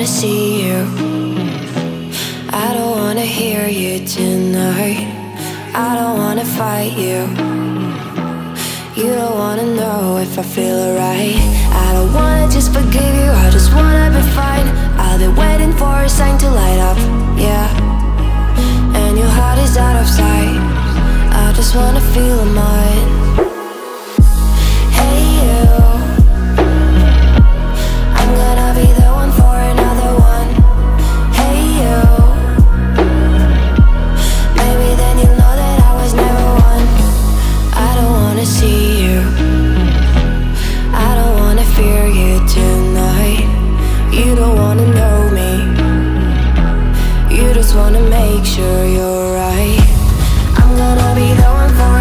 wanna see you. I don't wanna hear you tonight. I don't wanna fight you. You don't wanna know if I feel alright. I don't wanna just forgive you, I just wanna be fine. I've been waiting for a sign to light up, yeah. And your heart is out of sight. I just wanna feel mine. Hey you, I'm gonna be the one for another one. Hey you, maybe then you'll know that I was never one. I don't wanna see you, I don't wanna fear you tonight. You don't wanna know me, you just wanna make sure you're right. I'm gonna be the one for